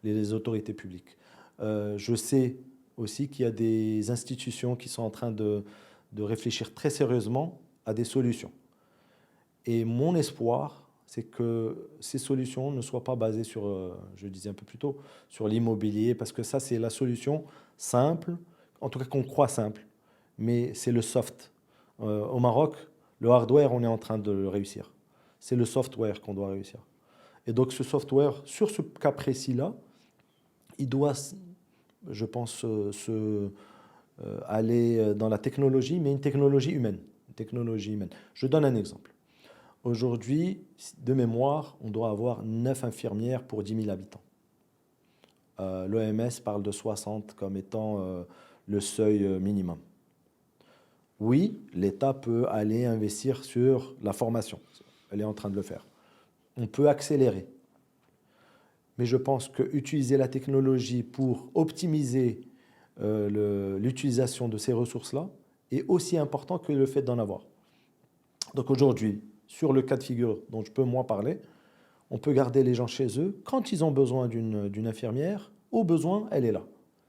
les autorités publiques. Je sais aussi qu'il y a des institutions qui sont en train de réfléchir très sérieusement à des solutions. Et mon espoir, c'est que ces solutions ne soient pas basées sur, je le disais un peu plus tôt, sur l'immobilier, parce que ça, c'est la solution simple, en tout cas qu'on croit simple, mais c'est le soft. Au Maroc, le hardware, on est en train de le réussir. C'est le software qu'on doit réussir. Et donc ce software, sur ce cas précis-là, il doit, je pense, aller dans la technologie, mais une technologie humaine. Une technologie humaine. Je donne un exemple. Aujourd'hui, de mémoire, on doit avoir 9 infirmières pour 10 000 habitants. L'OMS parle de 60 comme étant le seuil minimum. Oui, l'État peut aller investir sur la formation. Elle est en train de le faire. On peut accélérer. Mais je pense qu'utiliser la technologie pour optimiser l'utilisation de ces ressources-là est aussi important que le fait d'en avoir. Donc aujourd'hui, sur le cas de figure dont je peux moi parler, on peut garder les gens chez eux. Quand ils ont besoin d'une infirmière, au besoin, elle est là.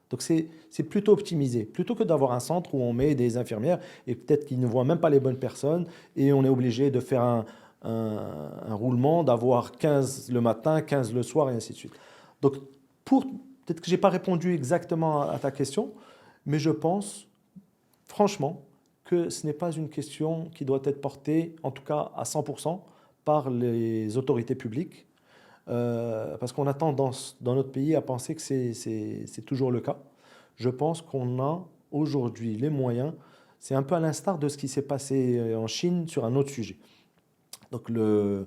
Donc c'est plutôt optimisé. Plutôt que d'avoir un centre où on met des infirmières et peut-être qu'ils ne voient même pas les bonnes personnes et on est obligé de faire un roulement, d'avoir 15 le matin, 15 le soir et ainsi de suite. Donc peut-être que je n'ai pas répondu exactement à ta question, mais je pense franchement que ce n'est pas une question qui doit être portée, en tout cas à 100%, par les autorités publiques. Parce qu'on a tendance dans notre pays à penser que c'est toujours le cas. Je pense qu'on a aujourd'hui les moyens, c'est un peu à l'instar de ce qui s'est passé en Chine sur un autre sujet. Donc le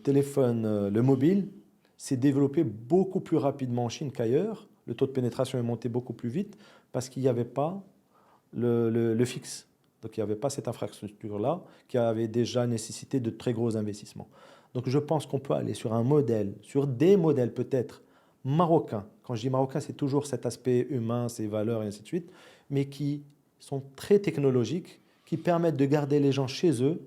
téléphone, le mobile, s'est développé beaucoup plus rapidement en Chine qu'ailleurs. Le taux de pénétration est monté beaucoup plus vite parce qu'il n'y avait pas le fixe. Donc il n'y avait pas cette infrastructure-là qui avait déjà nécessité de très gros investissements. Donc je pense qu'on peut aller sur un modèle, sur des modèles peut-être marocains. Quand je dis marocain, c'est toujours cet aspect humain, ses valeurs et ainsi de suite, mais qui sont très technologiques, qui permettent de garder les gens chez eux,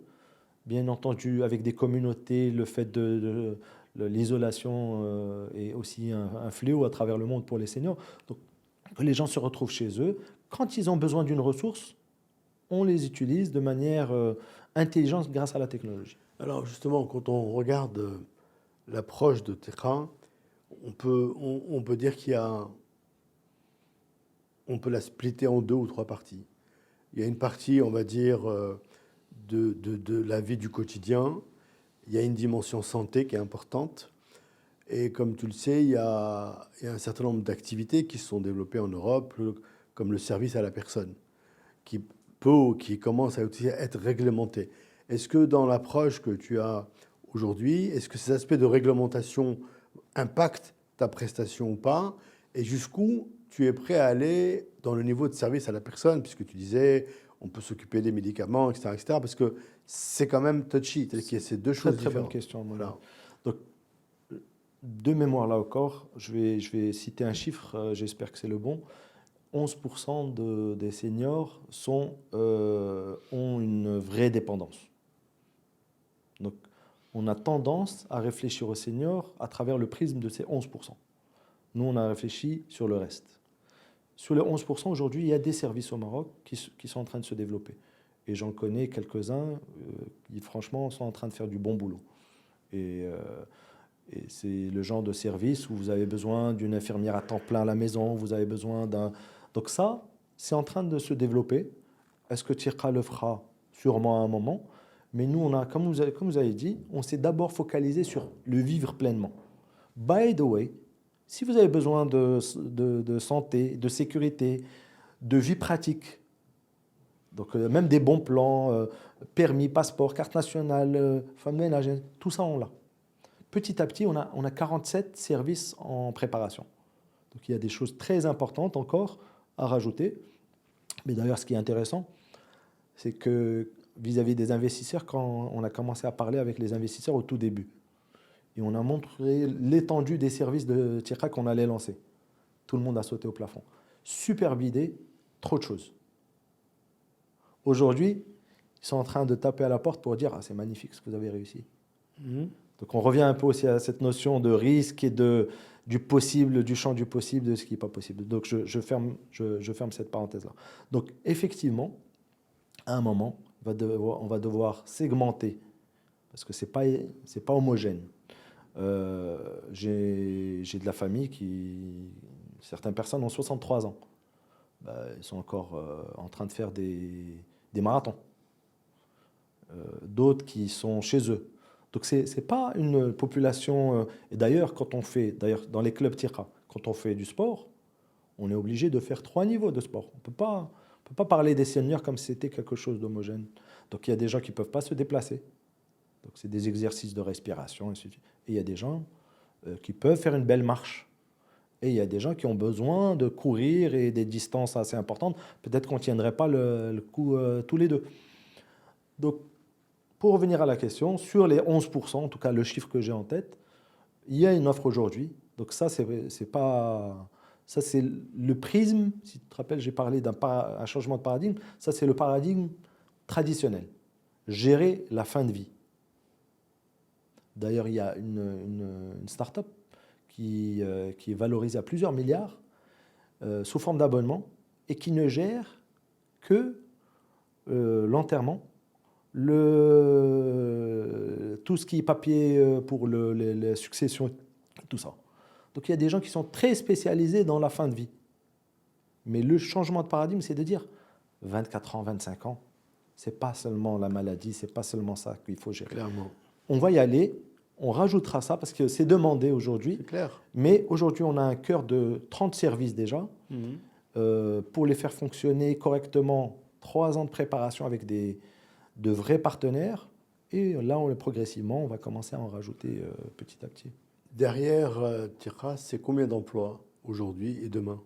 bien entendu avec des communautés, le fait de l'isolation est aussi un fléau à travers le monde pour les seniors. Donc que les gens se retrouvent chez eux. Quand ils ont besoin d'une ressource, on les utilise de manière intelligente grâce à la technologie. Alors justement, quand on regarde l'approche de Tekra, on peut dire on peut la splitter en deux ou trois parties. Il y a une partie, on va dire, de la vie du quotidien. Il y a une dimension santé qui est importante. Et comme tu le sais, il y a un certain nombre d'activités qui se sont développées en Europe, comme le service à la personne, qui commence à aussi être réglementé. Est-ce que dans l'approche que tu as aujourd'hui, est-ce que ces aspects de réglementation impactent ta prestation ou pas? Et jusqu'où tu es prêt à aller dans le niveau de service à la personne, puisque tu disais, on peut s'occuper des médicaments, etc., etc., parce que c'est quand même touchy, qu'il y a ces deux choses Très différentes. bonne question. Voilà. Donc, de mémoire là encore, je vais citer un chiffre, j'espère que c'est le bon. 11% des seniors ont une vraie dépendance. Donc, on a tendance à réfléchir aux seniors à travers le prisme de ces 11%. Nous, on a réfléchi sur le reste. Sur les 11%, aujourd'hui, il y a des services au Maroc qui sont en train de se développer. Et j'en connais quelques-uns qui, franchement, sont en train de faire du bon boulot. Et c'est le genre de service où vous avez besoin d'une infirmière à temps plein à la maison, vous avez besoin d'un... Donc ça, c'est en train de se développer. Est-ce que Tirqa le fera? Sûrement à un moment. Mais nous, comme vous avez dit, on s'est d'abord focalisé sur le vivre pleinement. By the way, si vous avez besoin de santé, de sécurité, de vie pratique, donc même des bons plans, permis, passeport, carte nationale, femme de ménage, tout ça on l'a. Petit à petit, on a 47 services en préparation. Donc il y a des choses très importantes encore à rajouter. Mais d'ailleurs, ce qui est intéressant, c'est que vis-à-vis des investisseurs, quand on a commencé à parler avec les investisseurs au tout début, et on a montré l'étendue des services de Tirqa qu'on allait lancer. Tout le monde a sauté au plafond. Superbe idée, trop de choses. Aujourd'hui, ils sont en train de taper à la porte pour dire « Ah, c'est magnifique ce que vous avez réussi. Donc on revient un peu aussi à cette notion de risque et du possible, du champ du possible, de ce qui n'est pas possible. Donc je ferme cette parenthèse-là. Donc effectivement, à un moment, on va devoir segmenter, parce que ce n'est pas homogène. J'ai de la famille certaines personnes ont 63 ans. Ils sont encore en train de faire des marathons. D'autres qui sont chez eux. Donc ce n'est pas une population... et d'ailleurs, dans les clubs Tirqa, quand on fait du sport, on est obligé de faire 3 niveaux de sport. On ne peut pas parler des seniors comme si c'était quelque chose d'homogène. Donc il y a des gens qui ne peuvent pas se déplacer. Donc c'est des exercices de respiration, et ainsi de suite. Et il y a des gens qui peuvent faire une belle marche. Et il y a des gens qui ont besoin de courir et des distances assez importantes. Peut-être qu'on ne tiendrait pas le coup tous les deux. Donc, pour revenir à la question, sur les 11%, en tout cas le chiffre que j'ai en tête, il y a une offre aujourd'hui. Donc ça, c'est le prisme. Si tu te rappelles, j'ai parlé d'un changement de paradigme. Ça, c'est le paradigme traditionnel. Gérer la fin de vie. D'ailleurs, il y a une start-up qui est valorisée à plusieurs milliards sous forme d'abonnement et qui ne gère que l'enterrement, tout ce qui est papier pour les successions, tout ça. Donc il y a des gens qui sont très spécialisés dans la fin de vie. Mais le changement de paradigme, c'est de dire 24 ans, 25 ans, ce n'est pas seulement la maladie, ce n'est pas seulement ça qu'il faut gérer. Clairement. On va y aller, on rajoutera ça parce que c'est demandé aujourd'hui. C'est clair. Mais aujourd'hui, on a un cœur de 30 services déjà. Pour les faire fonctionner correctement, 3 ans de préparation avec de vrais partenaires. Et là, progressivement, on va commencer à en rajouter petit à petit. Derrière Tirqa, c'est combien d'emplois aujourd'hui et demain?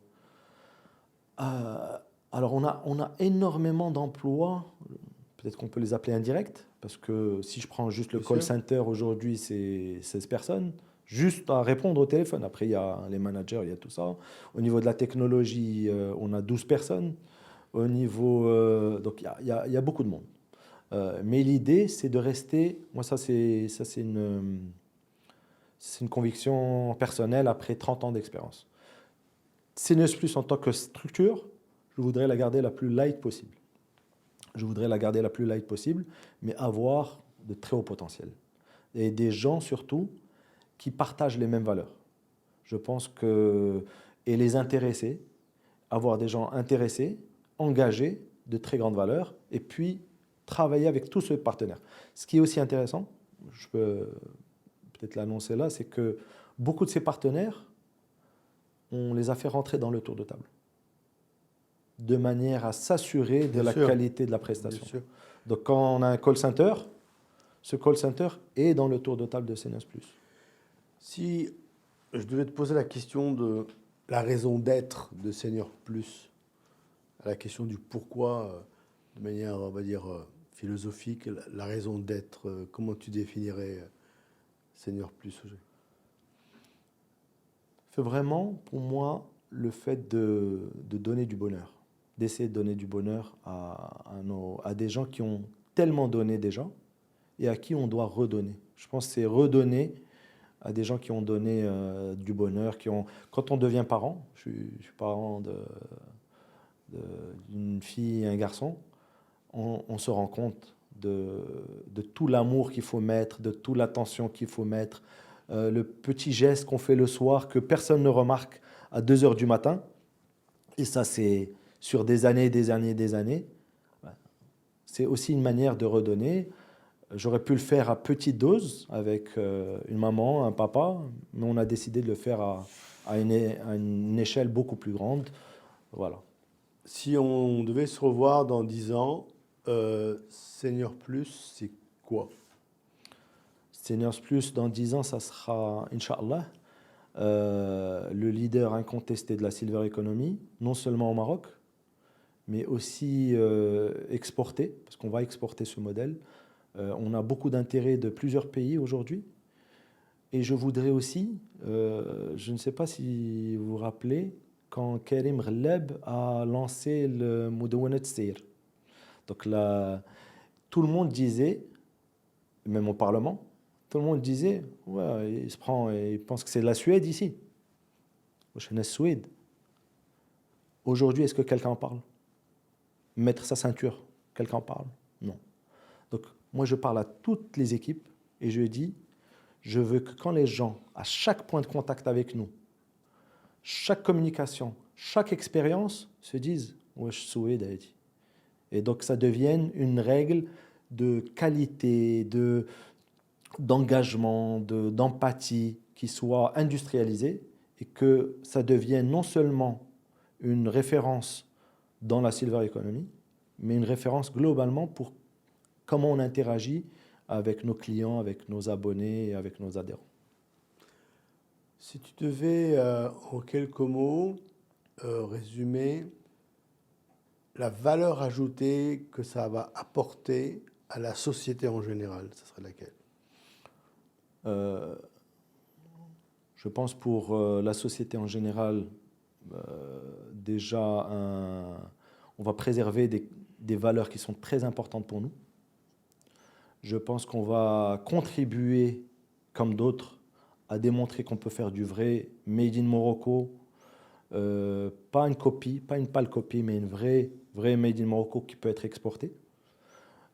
Alors, on a énormément d'emplois. Peut-être qu'on peut les appeler indirects, parce que si je prends juste le call center aujourd'hui, c'est 16 personnes, juste à répondre au téléphone. Après, il y a les managers, il y a tout ça. Au niveau de la technologie, on a 12 personnes. Au niveau, donc, il y a beaucoup de monde. Mais l'idée, c'est de rester... Moi, ça c'est une conviction personnelle après 30 ans d'expérience. CNES Plus, en tant que structure, je voudrais la garder la plus light possible. Mais avoir de très hauts potentiels. Et des gens, surtout, qui partagent les mêmes valeurs. Je pense que... Et les intéresser, avoir des gens intéressés, engagés, de très grande valeur, et puis travailler avec tous ces partenaires. Ce qui est aussi intéressant, je peux peut-être l'annoncer là, c'est que beaucoup de ces partenaires, on les a fait rentrer dans le tour de table, de manière à s'assurer de la qualité de la prestation. Donc quand on a un call center, ce call center est dans le tour de table de CNES+. Si je devais te poser la question de la raison d'être de Senior Plus, la question du pourquoi, de manière, on va dire, philosophique, la raison d'être, comment tu définirais Senior Plus aujourd'hui? C'est vraiment, pour moi, le fait de donner du bonheur, d'essayer de donner du bonheur à des gens qui ont tellement donné déjà et à qui on doit redonner. Je pense que c'est redonner à des gens qui ont donné du bonheur, Quand on devient parent, je suis parent d'une fille et un garçon, on se rend compte de tout l'amour qu'il faut mettre, de toute l'attention qu'il faut mettre, le petit geste qu'on fait le soir que personne ne remarque à 2 heures du matin. Et ça, c'est sur des années, des années, des années. C'est aussi une manière de redonner. J'aurais pu le faire à petite dose avec une maman, un papa, mais on a décidé de le faire à une échelle beaucoup plus grande. Voilà. Si on devait se revoir dans 10 ans, Senior Plus, c'est quoi? Seniors Plus, dans 10 ans, ça sera, Inch'Allah, le leader incontesté de la silver economy, non seulement au Maroc, mais aussi exporté, parce qu'on va exporter ce modèle. On a beaucoup d'intérêt de plusieurs pays aujourd'hui. Et je voudrais aussi, je ne sais pas si vous vous rappelez, quand Karim Ghallab a lancé le Moudawanat Seyr. Donc là, tout le monde disait, même au Parlement, tout le monde disait, ouais, il pense que c'est la Suède ici. Je suis Suède. Aujourd'hui, est-ce que quelqu'un en parle? Mettre sa ceinture, quelqu'un en parle? Non. Donc, moi, je parle à toutes les équipes et je dis, je veux que quand les gens, à chaque point de contact avec nous, chaque communication, chaque expérience, se disent, ouais, je suis Suède, Haïti. Et donc, ça devienne une règle de qualité, d'engagement, d'empathie qui soit industrialisée et que ça devienne non seulement une référence dans la silver economy, mais une référence globalement pour comment on interagit avec nos clients, avec nos abonnés et avec nos adhérents. Si tu devais, en quelques mots, résumer la valeur ajoutée que ça va apporter à la société en général, ce serait laquelle? Je pense pour la société en général, déjà, on va préserver des valeurs qui sont très importantes pour nous. Je pense qu'on va contribuer, comme d'autres, à démontrer qu'on peut faire du vrai Made in Morocco, pas une copie, pas une pâle copie, mais une vraie Made in Morocco qui peut être exportée.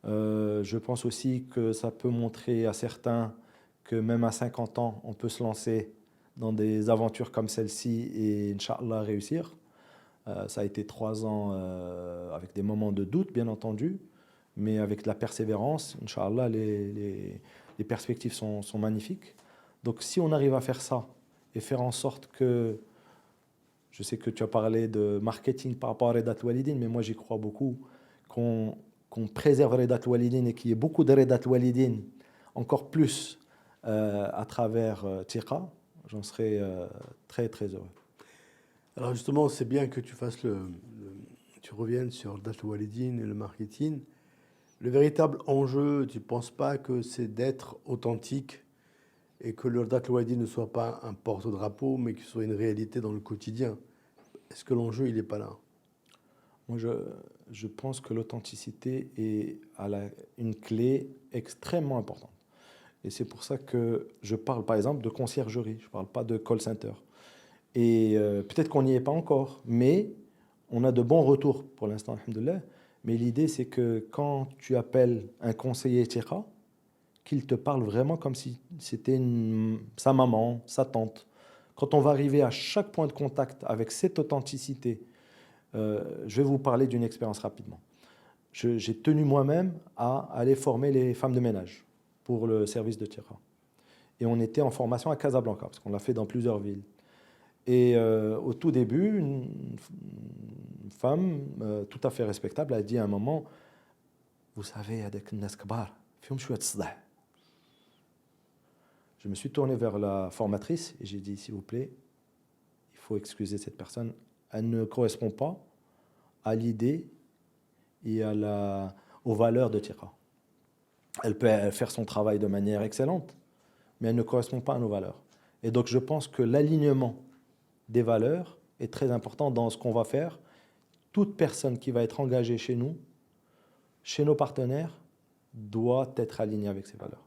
Je pense aussi que ça peut montrer à certains que même à 50 ans, on peut se lancer dans des aventures comme celle-ci et Inch'Allah réussir. Ça a été 3 ans avec des moments de doute, bien entendu, mais avec de la persévérance, Inch'Allah, les perspectives sont magnifiques. Donc si on arrive à faire ça et faire en sorte que, je sais que tu as parlé de marketing par rapport à Redat Walidine, mais moi j'y crois beaucoup, qu'on préserve Redat Walidine et qu'il y ait beaucoup de Redat Walidine, encore plus à travers Tiqa, j'en serais très très heureux. Alors justement, c'est bien que tu fasses tu reviennes sur Redat Walidine et le marketing. Le véritable enjeu, tu ne penses pas que c'est d'être authentique et que le Redat Walidine ne soit pas un porte-drapeau, mais qu'il soit une réalité dans le quotidien? Est-ce que l'enjeu, il n'est pas là? Moi, je pense que l'authenticité est une clé extrêmement importante. Et c'est pour ça que je parle par exemple de conciergerie, je ne parle pas de call center. Et peut-être qu'on n'y est pas encore, mais on a de bons retours pour l'instant, alhamdoulilah. Mais l'idée, c'est que quand tu appelles un conseiller Tiqa, qu'il te parle vraiment comme si c'était sa maman, sa tante. Quand on va arriver à chaque point de contact avec cette authenticité, je vais vous parler d'une expérience rapidement. J'ai tenu moi-même à aller former les femmes de ménage pour le service de Tiqa. Et on était en formation à Casablanca, parce qu'on l'a fait dans plusieurs villes. Et au tout début, une femme tout à fait respectable a dit à un moment, vous savez, avec الناس كبار فيهم شوية صداع. Je me suis tourné vers la formatrice et j'ai dit, s'il vous plaît, il faut excuser cette personne. Elle ne correspond pas à l'idée et aux valeurs de Tiqa. Elle peut faire son travail de manière excellente, mais elle ne correspond pas à nos valeurs. Et donc je pense que l'alignement des valeurs est très important dans ce qu'on va faire. Toute personne qui va être engagée chez nous, chez nos partenaires, doit être aligné avec ses valeurs.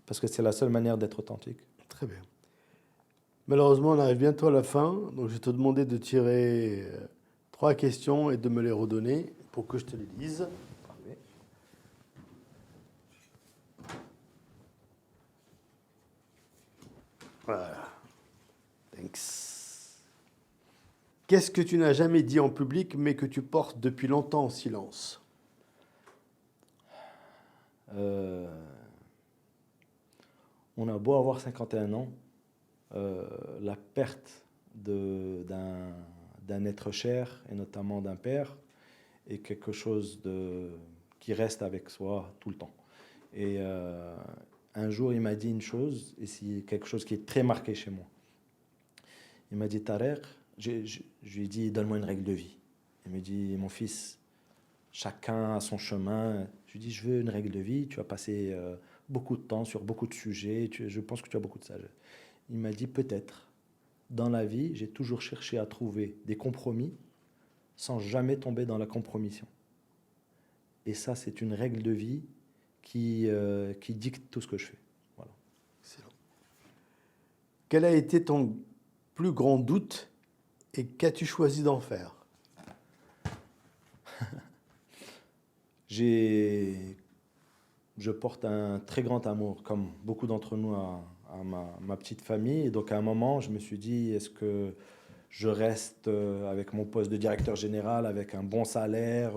Parce que c'est la seule manière d'être authentique. Très bien. Malheureusement, on arrive bientôt à la fin, donc je vais te demander de tirer 3 questions et de me les redonner pour que je te les lise. Parfait. Voilà. Thanks. Qu'est-ce que tu n'as jamais dit en public mais que tu portes depuis longtemps en silence? On a beau avoir 51 ans, la perte d'un être cher, et notamment d'un père, est quelque chose qui reste avec soi tout le temps. Et un jour, il m'a dit une chose, et c'est quelque chose qui est très marqué chez moi. Il m'a dit, Tarek, je lui ai dit, donne-moi une règle de vie. Il me dit, mon fils, chacun a son chemin. Je lui dis, je veux une règle de vie, tu as passé beaucoup de temps sur beaucoup de sujets, je pense que tu as beaucoup de sagesse. Il m'a dit, peut-être, dans la vie, j'ai toujours cherché à trouver des compromis sans jamais tomber dans la compromission. Et ça, c'est une règle de vie qui dicte tout ce que je fais. Voilà. Excellent. Quel a été ton plus grand doute et qu'as-tu choisi d'en faire? Je porte un très grand amour, comme beaucoup d'entre nous, à ma petite famille. Et donc, à un moment, je me suis dit, est-ce que je reste avec mon poste de directeur général, avec un bon salaire,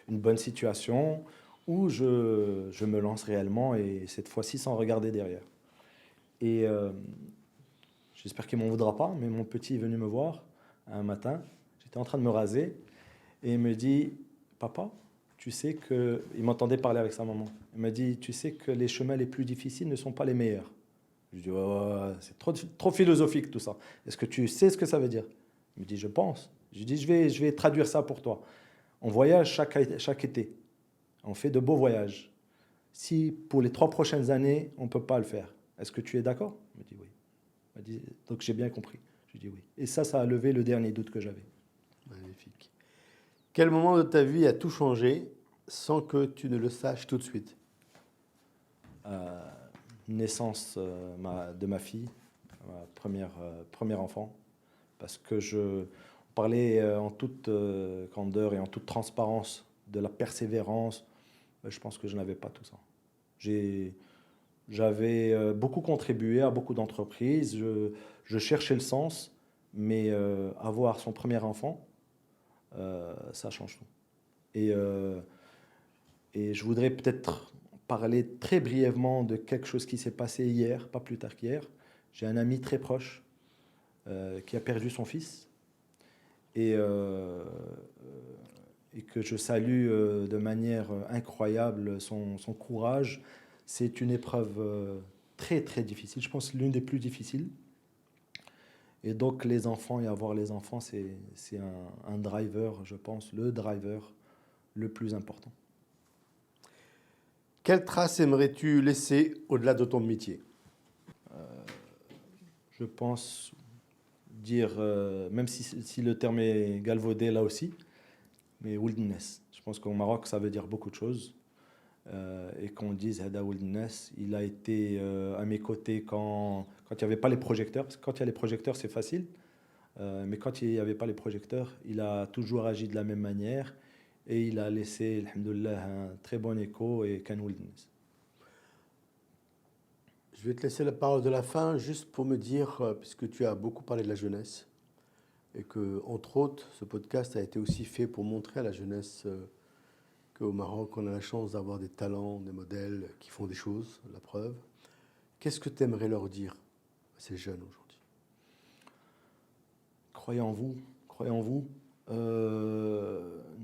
une bonne situation, ou je me lance réellement, et cette fois-ci sans regarder derrière. Et j'espère qu'il ne m'en voudra pas, mais mon petit est venu me voir un matin. J'étais en train de me raser, et il me dit, papa, tu sais que... Il m'entendait parler avec sa maman. Il m'a dit, tu sais que les chemins les plus difficiles ne sont pas les meilleurs. Je lui dis, ouais, c'est trop philosophique tout ça. Est-ce que tu sais ce que ça veut dire? Il me dit, je pense. Je lui dis, je vais traduire ça pour toi. On voyage chaque été. On fait de beaux voyages. Si pour les 3 prochaines années, on ne peut pas le faire, est-ce que tu es d'accord? Il me dit, oui. Il m'a dit, donc j'ai bien compris. Je lui dis, oui. Et ça a levé le dernier doute que j'avais. Magnifique. Quel moment de ta vie a tout changé sans que tu ne le saches tout de suite? Naissance de ma fille, ma première enfant, parce que on parlait en toute candeur et en toute transparence de la persévérance. Je pense que je n'avais pas tout ça. J'avais beaucoup contribué à beaucoup d'entreprises, je cherchais le sens, mais avoir son premier enfant, ça change tout. Et je voudrais peut-être parler très brièvement de quelque chose qui s'est passé hier, pas plus tard qu'hier. J'ai un ami très proche qui a perdu son fils et que je salue de manière incroyable son courage. C'est une épreuve très très difficile, je pense l'une des plus difficiles. Et donc les enfants et avoir les enfants, c'est un driver, je pense, le driver le plus important. Quelle trace aimerais-tu laisser au-delà de ton métier? Je pense dire, même si le terme est galvaudé là aussi, mais wilderness. Je pense qu'au Maroc, ça veut dire beaucoup de choses. Et qu'on dise Hada wilderness, il a été à mes côtés quand il n'y avait pas les projecteurs. Parce que quand il y a les projecteurs, c'est facile. Mais quand il n'y avait pas les projecteurs, il a toujours agi de la même manière. Et il a laissé, alhamdoulilah, un très bon écho et qu'un wilderness. Je vais te laisser la parole de la fin juste pour me dire, puisque tu as beaucoup parlé de la jeunesse, et que, entre autres, ce podcast a été aussi fait pour montrer à la jeunesse qu'au Maroc, on a la chance d'avoir des talents, des modèles qui font des choses, la preuve. Qu'est-ce que tu aimerais leur dire à ces jeunes aujourd'hui? Croyez en vous, croyez en vous.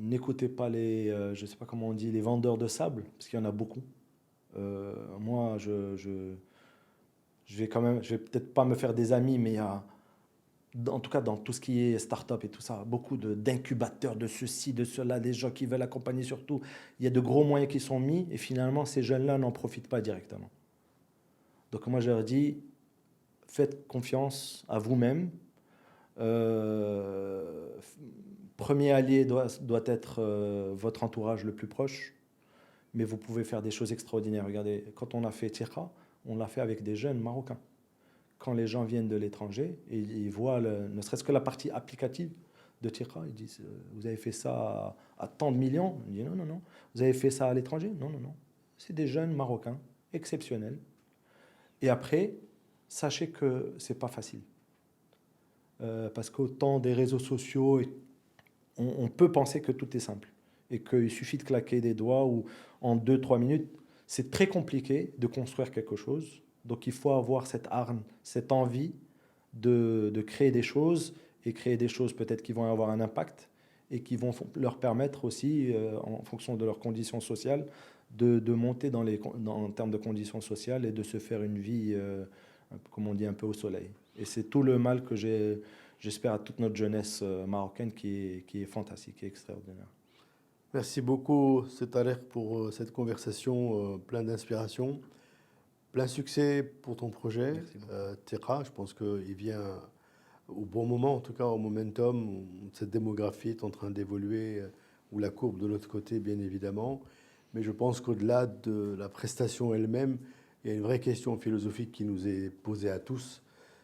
N'écoutez pas je ne sais pas comment on dit, les vendeurs de sable, parce qu'il y en a beaucoup. Moi, je vais peut-être pas me faire des amis, mais il y a, en tout cas dans tout ce qui est start-up et tout ça, beaucoup d'incubateurs de ceci, de cela, des gens qui veulent accompagner surtout. Il y a de gros moyens qui sont mis et finalement, ces jeunes-là n'en profitent pas directement. Donc moi, je leur dis, faites confiance à vous-même. Premier allié doit être votre entourage le plus proche. mais vous pouvez faire des choses extraordinaires. Regardez, quand on a fait Tira, on l'a fait avec des jeunes Marocains. Quand les gens viennent de l'étranger et ils voient ne serait-ce que la partie applicative de Tira, ils disent vous avez fait ça à tant de millions. On dit non, non, non. Vous avez fait ça à l'étranger? Non, non, non. C'est des jeunes Marocains exceptionnels. Et après, sachez que c'est pas facile. Parce qu'autant des réseaux sociaux, on peut penser que tout est simple et qu'il suffit de claquer des doigts ou en 2-3 minutes. C'est très compliqué de construire quelque chose. Donc il faut avoir cette hargne, cette envie de créer des choses et créer des choses peut-être qui vont avoir un impact et qui vont leur permettre aussi, en fonction de leurs conditions sociales, de monter en termes de conditions sociales et de se faire une vie, comme on dit, un peu au soleil. Et c'est tout le mal que j'espère à toute notre jeunesse marocaine qui est fantastique, qui est extraordinaire. Merci beaucoup, Tarek, pour cette conversation pleine d'inspiration. Plein succès pour ton projet, Merci beaucoup. Tira. Je pense qu'il vient au bon moment, en tout cas au momentum, où cette démographie est en train d'évoluer, ou la courbe de l'autre côté, bien évidemment. Mais je pense qu'au-delà de la prestation elle-même, il y a une vraie question philosophique qui nous est posée à tous.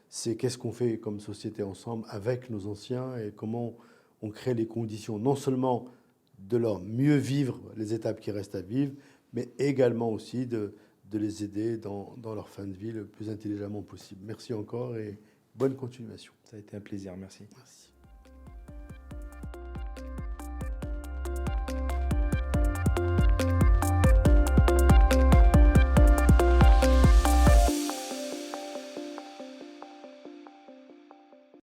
C'est qu'est-ce qu'on fait comme société ensemble avec nos anciens et comment on crée les conditions non seulement de leur mieux vivre les étapes qui restent à vivre, mais également aussi de les aider dans leur fin de vie le plus intelligemment possible. Merci encore et bonne continuation. Ça a été un plaisir, merci. Merci.